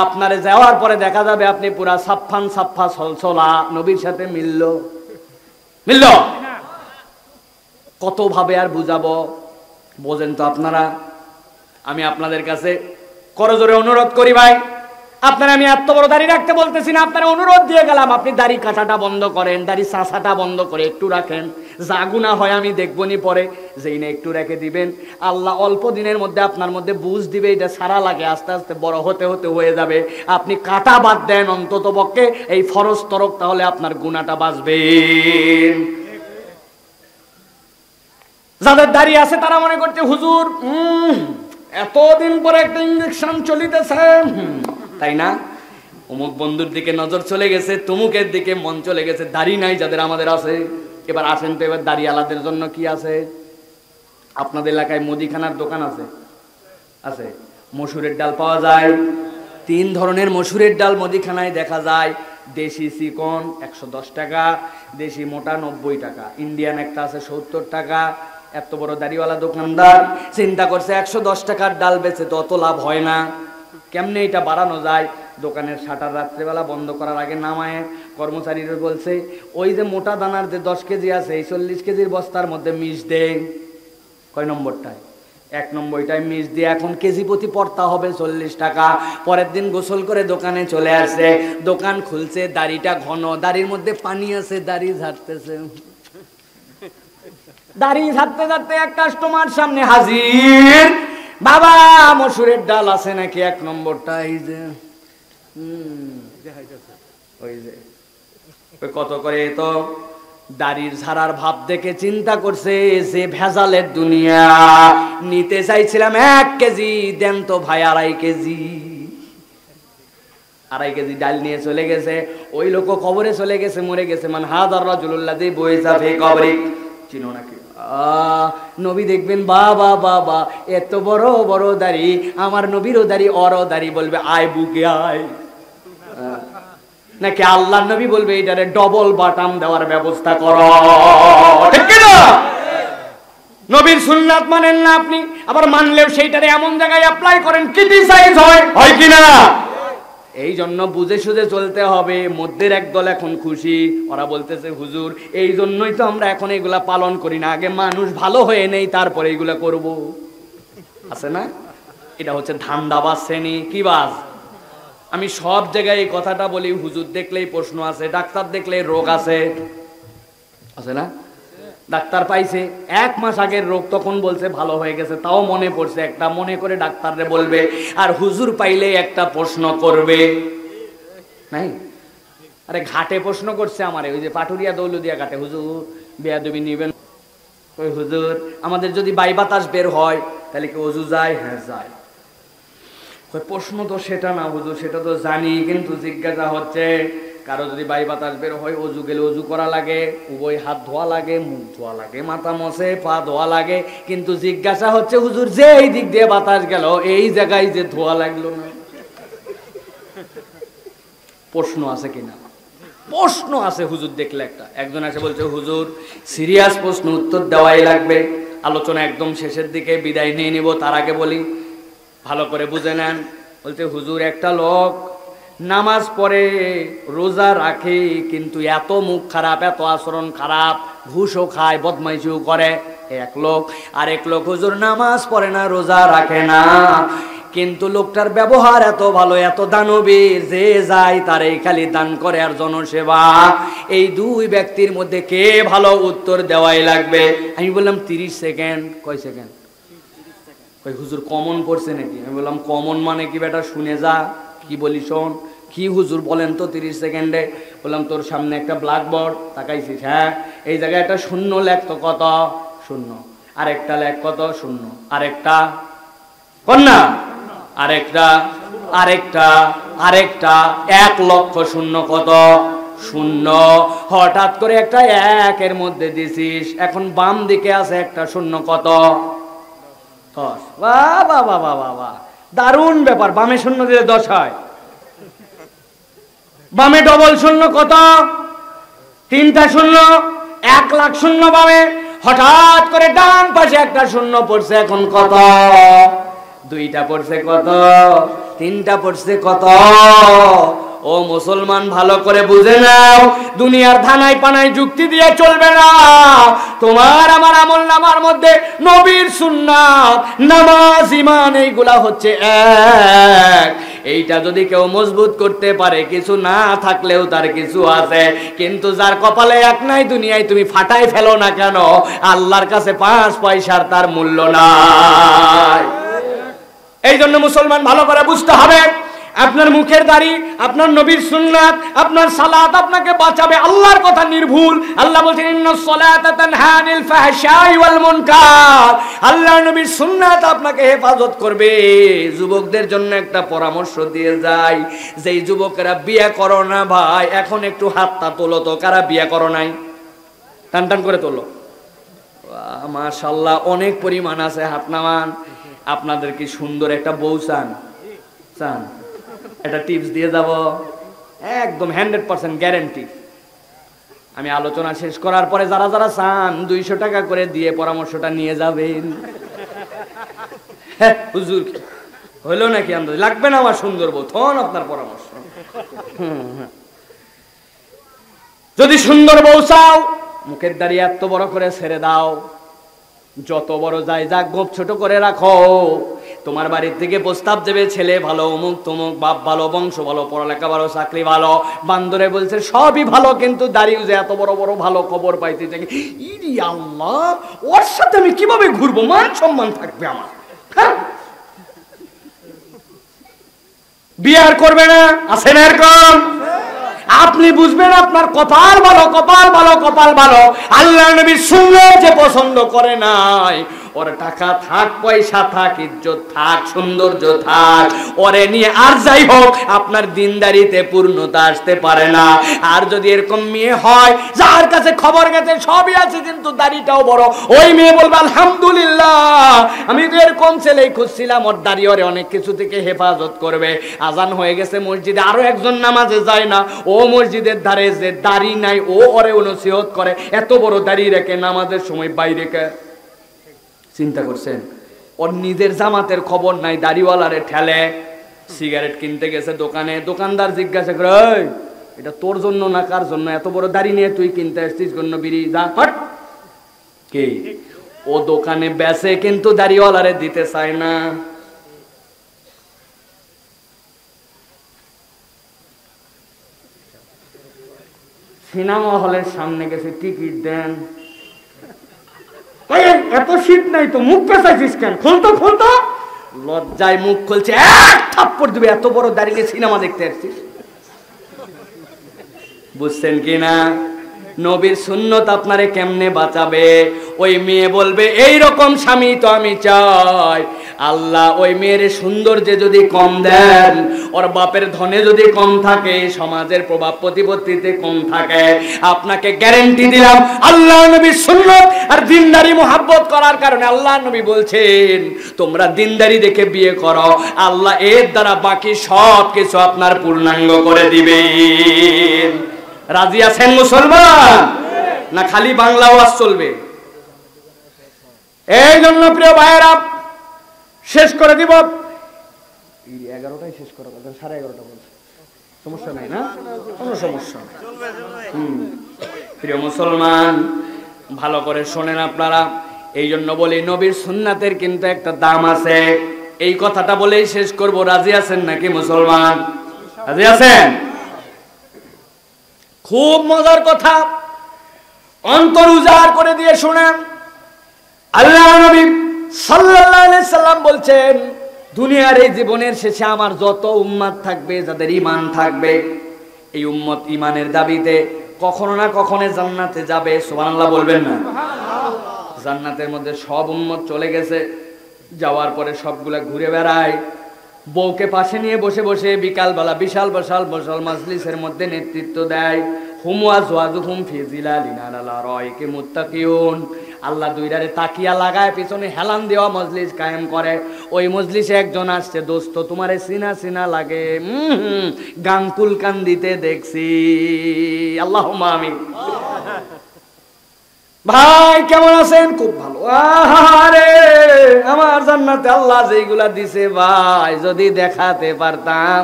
Speaker 1: আপনারে যাওয়ার পরে দেখা যাবে আপনি পুরা সাফফান সাফফা সলসলা, নবীর সাথে মিলল? মিলল? কত ভাবে আর বুঝাবো, বোঝেন তো আপনারা। আমি আপনাদের কাছে করজোরে অনুরোধ করি ভাই, আপনারা আমি এত বড় দাড়ি রাখতে বলতেছি না, আপনারা অনুরোধ দিয়ে গেলাম, আপনি দাড়ি কাটাটা বন্ধ করেন, দাড়ি চাষাটা বন্ধ করে একটু রাখেন। যা গুনাহ হয় আমি দেখবনি পরে, যেই না একটু রেখে দিবেন, আল্লাহ অল্প দিনের মধ্যে আপনার মধ্যে বুঝ দিবে, এটা সারা লাগে, আস্তে আস্তে বড় হতে হতে হয়ে যাবে। আপনি কাটা বাদ দেন অন্তত পক্ষে এই ফরজ তরক, তাহলে আপনার গুনাহটা বাঁচবে। যাদের দাড়ি আছে তারা মনে করছে হুজুর এতদিন পরে একটা ইঞ্জেকশন চলিতেছে, তাই না? অমুক বন্ধুর দিকে নজর চলে গেছে, তমুকের দিকে মন চলে গেছে। দাড়ি নাই যাদের, আমাদের আছে। এবার আসেন তো, এবার দাড়ি আলাদের জন্য কি আছে? আপনাদের এলাকায় মুদিখানার দোকান আছে? আছে। মসুরের ডাল পাওয়া যায়, 3 ধরনের মসুরের ডাল মুদিখানায় দেখা যায়। দেশি চিকন 110 টাকা, দেশি মোটা 90 টাকা, ইন্ডিয়ান একটা আছে 70 টাকা। এত বড় দাড়িওয়ালা দোকানদার চিন্তা করছে 110 টাকার ডাল বেচে তো অত লাভ হয় না, কেমনে এটা বাড়ানো যায়। দোকানের শাটার রাত্রেবেলা বন্ধ করার আগে নামায় কর্মচারীরা বলছে ওই যে মোটা দানার যে 10 কেজি আছে, এই 40 কেজির বস্তার মধ্যে মিশ দেয়। কয় নম্বরটায়? 1 নম্বরটায় মিশ দিয়ে এখন কেজি প্রতি পড়তা হবে 40 টাকা। পরের দিন গোসল করে দোকানে চলে আসে, দোকান খুলছে, দাড়িটা ঘন, দাড়ির মধ্যে পানি আছে, দাড়ি ঝাড়তেছে। দাড়ি ঝাড়তে ঝাড়তে এক কাস্টমার সামনে হাজির, বাবা মসুরের ডাল আছে নাকি? 1 নম্বরটা এই যে ওই যে কত করে? তো দাড়ির ঝাড়ার ভাব দেখে চিন্তা করছে যে ভেজালের দুনিয়া, নিতে চাইছিলাম 1 কেজি, দেন তো ভাই 2.5 কেজি। 2.5 কেজি ডাল নিয়ে চলে গেছে। ওই লোক কবরে চলে গেছে, মরে গেছে। মান হাদার রাজুলুল্লাযী বুইসা ফি কবরি, চিনো নাকি? নবী দেখবেন বাবা বাবা এত বড় বড় দাড়ি, আমার নবীরও দাড়ি, ওরও দাড়ি, বলবে আয় বুকে আয়। নাকি আল্লাহ নবী বলবে এটারে ডবল বাটাম দেওয়ার ব্যবস্থা করো, ঠিক কি না? নবীর সুন্নাত মানেন না আপনি, আবার মানলেও সেইটারে এমন জায়গায় অ্যাপ্লাই করেন ক্রিটিসাইজ হয় কি না? এই জন্য বুঝে সুঝে চলতে হবে। মধ্যের একদল এখন খুশি, ওরা বলতেছে হুজুর এই জন্যই তো আমরা এখন এগুলা পালন করি না, আগে মানুষ ভালো হয়ে নেই তারপরে এগুলা করব, আছে না? এটা হচ্ছে ধান্দাবাজ শ্রেণী। কি বাজ? আমি সব জায়গায় এই কথাটা বলি, হুজুর দেখলেই প্রশ্ন আছে, ডাক্তার দেখলেই রোগ আছে, আছে না? ডাক্তার পাইছে 1 মাস আগের রোগ, তখন বলছে ভালো হয়ে গেছে, তাও মনে পড়ছে একটা, মনে করে ডাক্তাররে বলবে। আর হুজুর পাইলে একটা প্রশ্ন করবে নাই? আরে ঘাটে প্রশ্ন করছে আমারে, ওই যে পাটুরিয়া দৌলদিয়া ঘাটে, হুজুর বেয়াদবি নিবেন? ওই হুজুর আমাদের যদি বাই বাতাস বের হয় তাহলে কি ওযু যায়? হ্যাঁ যায়। প্রশ্ন তো সেটা না হুজুর, সেটা তো জানি, কিন্তু জিজ্ঞাসা হচ্ছে কারো যদি বাই বাতাস বের হয় ওযু গেলে ওযু করা লাগে, উভয় হাত ধোয়া লাগে, মুখ ধোয়া লাগে, মাথা মসে, পা ধোয়া লাগে, কিন্তু জিজ্ঞাসা হচ্ছে হুজুর যে এই দিক দিয়ে বাতাস গেল এই জায়গায় যে ধোয়া লাগলো না, প্রশ্ন আছে কিনা? প্রশ্ন আছে হুজুর দেখলে একটা। একজন এসে বলছে হুজুর সিরিয়াস প্রশ্ন, উত্তর দেওয়াই লাগবে। আলোচনা একদম শেষের দিকে, বিদায় নিয়ে নিব, তার আগে বলি ভালো করে বুঝে নেন। বলছে হুজুর একটা লোক নামাজ পড়ে, রোজা রাখে, কিন্তু এত মুখ খারাপ, এত আচরণ খারাপ, ঘুষও খায়, বদমাইশিও করে, এক লোক। আরেক লোক হুজুর নামাজ পড়ে না, রোজা রাখে না, কিন্তু লোকটার ব্যবহার এত ভালো, এত দানবী, যে যায় তারই খালি দান করে আর জনসেবা। এই 2 ব্যক্তির মধ্যে কে ভালো? উত্তর দেওয়াই লাগবে। আমি বললাম 30 সেকেন্ড। কয় সেকেন্ড? কই হুজুর কমন পড়ছে নাকি? আমি বললাম কমন মানে কি বেটা, শুনে যা কি বলি শোন। কি হুজুর বলেন তো 30 সেকেন্ডে? বললাম তোর সামনে একটা ব্ল্যাকবোর্ড, তাকাইছিস? হ্যাঁ। এই জায়গায় একটা শূন্য লেখতো, কত? শূন্য। আরেকটা লেখ, কত? শূন্য। আরেকটা কন্যা, আরেকটা, আরেকটা, আরেকটা, 1 লক্ষ শূন্য, কত? শূন্য। হঠাৎ করে একটা 1 এর মধ্যে দিছিস, এখন বাম দিকে আছে একটা শূন্য, কত? 10। বাহ বাহ বাহ বাহ বাহ, দারুণ ব্যাপার। বামে শূন্য দিলে 10 হয়। বামে ডবল শূন্য, কত? 3টা শূন্য, 1 লাখ শূন্য বামে। হঠাৎ করে ডান পাশে একটা শূন্য পড়ছে, এখন কত? 2টা পড়ছে, কত? 3টা পড়ছে, কত? ও মুসলমান ভালো করে বুঝে নাও, দুনিয়ার ধানাই পানাই যুক্তি দিয়ে চলবে না। তোমার আমার আমলনামার মধ্যে নবীর সুন্নাত, নামাজ, ঈমান এইগুলা হচ্ছে এক। এইটা যদি কেউ মজবুত করতে পারে, কিছু না থাকলেও তার কিছু আছে। কিন্তু যার কপালে এক নাই, দুনিয়ায় তুমি ফাটাই ফেলো না কেন, আল্লাহর কাছে 5 পয়সার তার মূল্য নাই। এই জন্য মুসলমান ভালো করে বুঝতে হবে, আপনার মুখের দাড়ি, আপনার নবীর সুন্নাত, আপনার সালাত আপনাকে বাঁচাবে, আল্লাহর কথা নির্ভুল। আল্লাহ বলেন ইন্নাস সালাতা তানহা আনিল ফাহশাই ওয়াল মুনকার। আল্লাহর নবীর সুন্নাত আপনাকে হেফাজত করবে। যুবকদের জন্য একটা পরামর্শ দিয়ে যাই, যেই যুবকেরা বিয়ে করো না ভাই, এখন একটু হাতটা তোলো তো, কারা বিয়ে করো নাই? টান টান করে তোলো। মাশাআল্লাহ, অনেক পরিমাণ আছে, হাত নামান। আপনাদের কি সুন্দর একটা বউ চান? চান? একটা টিপস দিয়ে যাব, একদম 100% গ্যারান্টি। আমি আলোচনা শেষ করার পরে যারা যারা চান 200 টাকা করে দিয়ে পরামর্শটা নিয়ে যাবেন। হুজুর হইলো নাকি? আন্দাজ লাগবে না আমার সুন্দর বউ, থন আপনার পরামর্শ। যদি সুন্দর বউ চাও, মুখের দাড়ি এত বড় করে ছেড়ে দাও, যত বড় যায় যাক, গোপ ছোট করে রাখো। তোমার বাড়ির থেকে প্রস্তাব দেবে, ছেলে ভালো, অমুক তমুক, বাপ ভালো, বংশ ভালো, পড়ালেখা ভালো, চাকরি ভালো। বান্দরে বলছে সবই ভালো, কিন্তু দাঁড়িয়ে যে এত বড় বড় ভালো খবর পাইতে চাই, ইরি আল্লাহ, ওর সাথে আমি কিভাবে ঘুরবো, মান সম্মান থাকবে আমার? বিয়ে আর করবে না, আছে না এরকম? আপনি বুঝবেন আপনার কপাল ভালো, কপাল ভালো, কপাল ভালো। আল্লাহ নবীর সুন্নাত যে পছন্দ করে নাই, ওর টাকা থাক, পয়সা থাক, ইজ্জত থাক, সৌন্দর্য থাক, ওরে নিয়ে আর যাই হোক আপনার দিনদারিতে পূর্ণতা আসতে পারে না। আর যদি এরকম মেয়ে হয় যার কাছে খবর গেছে সবই আছে কিন্তু দাড়িটাও বড়, ওই মেয়ে বলবে আলহামদুলিল্লাহ, আমি তো এরকম ছেলেই খুঁজছিলাম, ওর দাড়ি ওরে অনেক কিছু থেকে হেফাজত করবে। আজান হয়ে গেছে মসজিদে, আরো একজন নামাজে যায় না, ও মসজিদের ধারে যে দাড়ি নাই ও ওরে নসিহত করে, এত বড় দাড়ি রেখে নামাজের সময় বাইরে কে। চিন্তা করছেন? ওর নিজের জামাতের খবর নাই, দাড়িওয়ালারে ঠেলে। সিগারেট কিনতে গেছে দোকানে, দোকানদার জিজ্ঞাসা করে এটা তোর জন্য না কার জন্য, এত বড় দাড়ি নিয়ে তুই কিনতে আসছিস জন্য বিড়ি, যা হট। কে? ও দোকানে বেচে কিন্তু দাড়িওয়ালারে দিতে চায় না। সিনেমা হলের সামনে গেছে, টিকিট দেন। এত শীত নাই তো মুখ পেঁচাইছিস কেন, খুলতো খুলতো। লজ্জায় মুখ খুলছে, এক থাপ্পড় দিবে, এত বড় দাঁড়িয়ে সিনেমা দেখতে আসছিস। বুঝছেন কিনা? নবীর সুন্নত আপনারে কেমনে বাঁচাবে? ওই মেয়ে বলবে এই রকম স্বামী তো আমি চাই। আল্লাহ ওই মেয়ের সৌন্দর্যে যদি কম দেন, ওর বাপের ধনে যদি কম থাকে, সমাজের প্রভাব প্রতিপত্তিতে কম থাকে, আপনাকে গ্যারান্টি দিলাম আল্লাহ নবীর সুন্নত আর দিনদারি মোহাব্বত করার কারণে আল্লাহ নবী বলছেন তোমরা দিনদারি দেখে বিয়ে করো, আল্লাহ এর দ্বারা বাকি সব কিছু আপনার পূর্ণাঙ্গ করে দিবেন। রাজি আছেন মুসলমান? না খালি বাংলা ওয়াজ চলবে? এই জন্য প্রিয় ভাইয়েরা শেষ করে দিব। 11টাই শেষ করা কথা, 11:30 বলছে, সমস্যা নাই না? কোনো সমস্যা নাই। প্রিয় মুসলমান ভালো করে শোনেন আপনারা, এই জন্য বলি নবীর সুন্নাতের কিন্তু একটা দাম আছে। এই কথাটা বলেই শেষ করব। রাজি আছেন নাকি মুসলমান? রাজি আছেন? খুব মজার কথা, অন্তর উজাড় করে দিয়ে শুনেন। আল্লাহ নবী সাল্লাল্লাহু আলাইহি সাল্লাম বলছেন দুনিয়ার এই জীবনের শেষে আমার যত উম্মত থাকবে, যাদের ঈমান থাকবে, এই উম্মত ঈমানের দাবিতে কখনো না কখনো জান্নাতে যাবে। সুবহানাল্লাহ বলবেন না? জান্নাতের মধ্যে সব উম্মত চলে গেছে, যাওয়ার পরে সবগুলা ঘুরে বেড়ায়, বউকে পাশে নিয়ে বসে বসে বিকালবেলা বিশাল বিশাল বসাল মাজলিসের মধ্যে নেতৃত্ব দেয়। হুম ওয়াজওয়াজুহুম ফি জিলালিন আলা রাইকি মুত্তাকিউন। আল্লাহ দুইটারে তাকিয়া লাগায় পিছনে হেলান দেওয়া মজলিস কায়েম করে। ওই মজলিসে একজন আসছে, দোস্ত তোমারে চিনা চিনা লাগে, গাঙ্কুল কান্দিতে দেখছি। আল্লাহুম্মা আমিন। ভাই কেমন আছেন? খুব ভালো। আরে আমার জান্নাতে আল্লাহ যেইগুলা দিছে ভাই যদি দেখাতে পারতাম।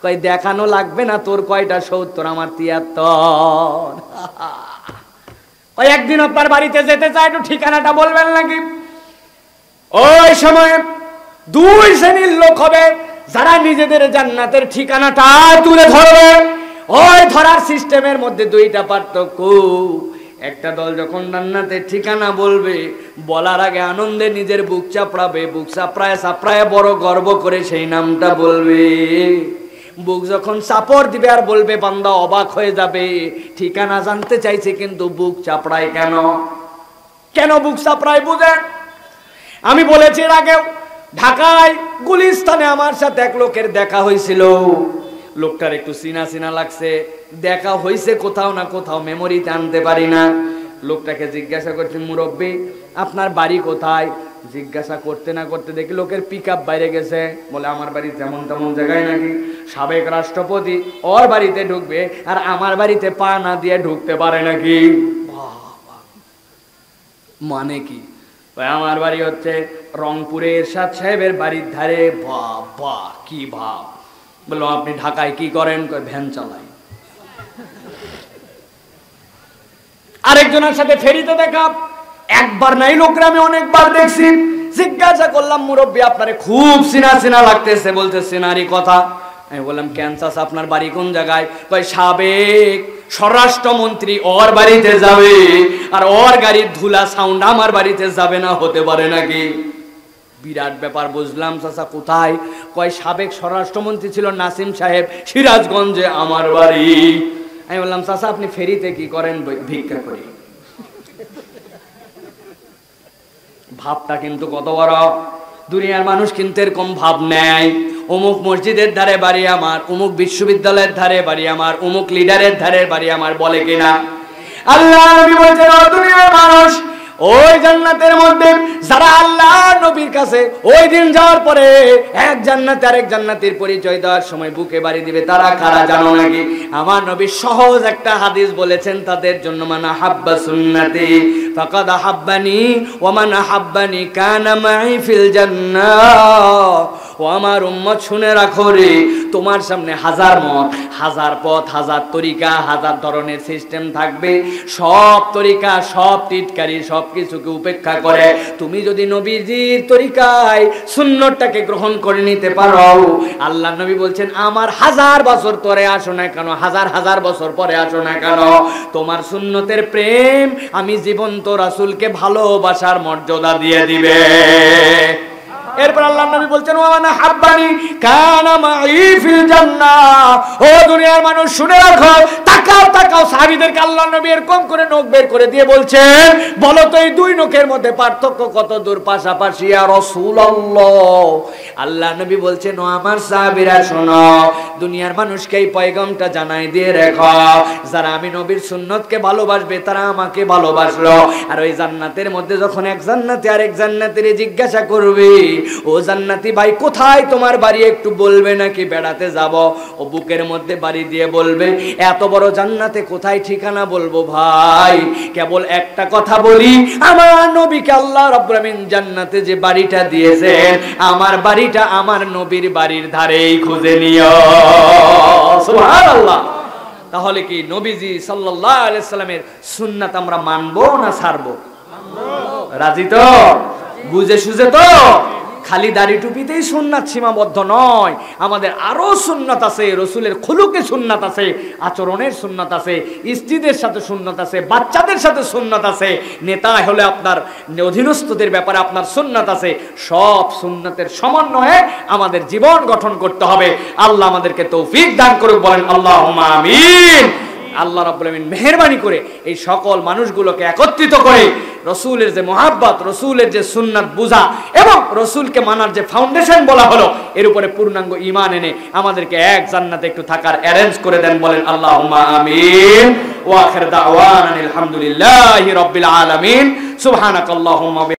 Speaker 1: কই দেখানো লাগবে না, তোর কয়টা 70 আমার 73। ওই একদিন আপনার বাড়িতে যেতে চাই, একটু ঠিকানাটা বলবেন নাকি? ওই সময় দুই শ্রেণীর লোক হবে যারা নিজেদের জান্নাতের ঠিকানাটা তুলে ধরবে। ওই ধরার সিস্টেমের মধ্যে দুইটা পার্থক্য। একটা দল যখন জান্নাতের ঠিকানা বলবে, বলার আগে আনন্দে নিজের বুক চাপড়াবে, বুক চাপড়ায় চাপড়ায় বড় গর্ব করে সেই নামটা বলবে। বুক যখন চাপড় দিবে আর বলবে, বান্দা অবাক হয়ে যাবে, ঠিকানা জানতে চাইছে কিন্তু বুক চাপড়ায় কেন? কেন বুক চাপড়ায় বুঝে? আমি বলেছি এর আগেও, ঢাকায় গুলিস্তানে আমার সাথে এক লোকের দেখা হয়েছিল। লোকটার একটু চিনা চিনা লাগছে, দেখা হয়েছে কোথাও না কোথাও, মেমোরিতে আনতে পারি না। লোকটাকে জিজ্ঞাসা করছি, মুরব্বী আপনার বাড়ি কোথায়? জিজ্ঞাসা করতে না করতে দেখি লোকের পিকআপ বাইরে গেছে। বলে আমার বাড়ি যেমন তেমন জায়গায় নাকি, সাবেক রাষ্ট্রপতি ওর বাড়িতে ঢুকবে আর আমার বাড়িতে পা না দিয়ে ঢুকতে পারে নাকি? মানে কি? আমার বাড়ি হচ্ছে রংপুরে এরশাদ সাহেবের বাড়ির ধারে। বাবা কি ভাব! বললো আপনি ঢাকায় কি করেন? ভ্যান চালাই। আরেকজনের সাথে ফেরিতে দেখা, একবার নাই লোকরা আমি অনেকবার দেখছি। জিজ্ঞাসা করলাম, মুরব্বী আপনারে খুব চিনা চিনা লাগতেছে। বলতে চিনারি কথা। আমি বললাম কেন চাচা আপনার বাড়ি কোন জায়গায়? কই সাবেক স্বরাষ্ট্রমন্ত্রী ওর বাড়িতে যাবে আর ওর গাড়ির ধুলা সাউন্ড আমার বাড়িতে যাবে না, হতে পারে নাকি? বিরাট ব্যাপার। বুঝলাম চাচা কোথায়? কয় সাবেক স্বরাষ্ট্রমন্ত্রী ছিল নাসিম সাহেব, সিরাজগঞ্জে আমার বাড়ি। আমি বললাম চাচা আপনি ফেরিতে কি করেন? ভিক্ষা করি। ভাবটা কিন্তু কত বড়। দুনিয়ার মানুষ কিন্তু এরকম ভাব নেয়, অমুক মসজিদের ধারে বাড়ি আমার, অমুক বিশ্ববিদ্যালয়ের ধারে বাড়ি আমার, অমুক লিডারের ধারে বাড়ি আমার, বলে কিনা? আল্লাহ নবী বলছেন ও দুনিয়ার মানুষ, ওই জান্নাতের মধ্যে যারা আল্লাহ নবীর কাছে ওই দিন যাওয়ার পরে এক জান্নাতে আরেক জান্নাতের পরিচয় দেওয়ার সময় বুকে বাড়ি দিবে, তারা কারা জানো নাকি? আমার নবী সহজ একটা হাদিস বলেছেন তাদের জন্য, মান আহাব্বা সুন্নতি ফাকাদ আহাব্বানি ওয়া মান আহাব্বানি কানা মাই ফিল জান্নাহ। ও আমার উম্মত শুনে রাখো রে, তোমার সামনে হাজার মত, হাজার পথ, হাজার তরিকা, হাজার ধরনের সিস্টেম থাকবে, সব তরিকা, সব টিটকারি, সব কিছুকে উপেক্ষা করে তুমি যদি নবীজির তরিকায় সুন্নতটাকে গ্রহণ করে নিতে পারো, আল্লাহ নবী বলছেন আমার হাজার বছর পরে আসো না কেন, হাজার হাজার বছর পরে আসো না কেন, তোমার সুন্নতের প্রেম আমি জীবন্ত রাসূলকে ভালোবাসার মর্যাদা দিয়ে দিবে। এরপর আল্লাহ নবী বলছেন ওয়া মান হাব্বানি কানা মাই ফিল জান্নাহ। ও দুনিয়ার মানুষ শুনে রাখো, তাকাও তাকাও, সাহাবীদেরকে আল্লাহ নবী এরকম করে নখ বের করে দিয়ে বলছেন, বলো তো এই দুই নখের মধ্যে পার্থক্য কত দূর পাশাপাশি? ইয়া রাসূলুল্লাহ। আল্লাহ নবী বলছেন ও আমার সাহাবীরা শোনো, দুনিয়ার মানুষকে এই পয়গামটা জানাই দিয়ে রেখো, যারা আমি নবীর সুন্নতকে ভালোবাসবে তারা আমাকে ভালোবাসলো। আর ওই জান্নাতের মধ্যে যখন এক জান্নাতি আরেক জান্নাতীর জিজ্ঞাসা করবে, ও জান্নাতি ভাই কোথায় তোমার বাড়ি, একটু বলবে নাকি বেড়াতে যাব? ও বুকের মধ্যে বাড়ি দিয়ে বলবে, এত বড় জান্নাতে কোথায় ঠিকানা বলবো ভাই, কেবল একটা কথা বলি, আমার নবীকে আল্লাহ রাব্বুল আমিন জান্নাতে যে বাড়িটা দিয়েছেন, আমার বাড়িটা আমার নবীর বাড়ির ধারেই খুঁজে নিও। সুবহানাল্লাহ। তাহলে কি নবীজি সাল্লাল্লাহু আলাইহি সাল্লামের সুন্নাত আমরা মানবো না ছাড়বো? রাজি তো? বুঝে সুঝে তো? খালি দাড়ি টুপিতেই সুন্নাত সীমাবদ্ধ নয়, আমাদের আরো সুন্নাত আছে, রসুলের খুলুকে সুন্নাত আছে, আচরণের সুন্নাত আছে, স্ত্রীদের সাথে সুন্নাত আছে, বাচ্চাদের সাথে সুন্নাত আছে, নেতা হলে আপনার অধীনস্থদের ব্যাপারে আপনার সুন্নাত আছে। সব সুন্নাতের সমন্বয়ে আমাদের জীবন গঠন করতে হবে। আল্লাহ আমাদেরকে তৌফিক দান করুক, বলেন আল্লাহুম্মা আমিন। আল্লাহ রাব্বুল আমিন মেহেরবানি করে এই সকল মানুষগুলোকে একত্রিত করে রসুলের যে মহাব্বত, রসুলের যে সুন্নাত বুঝা এবং রসুলকে মানার যে ফাউন্ডেশন বলা হলো, এর উপরে পূর্ণাঙ্গ ঈমান এনে আমাদেরকে এক জান্নাতে একটু থাকার অ্যারেঞ্জ করে দেন, বলেন আল্লাহুম্মা আমিন। ওয়া আখির দাওয়ানা আলহামদুলিল্লাহি রাব্বিল আলামিন। সুবহানাকাল্লাহুম্মা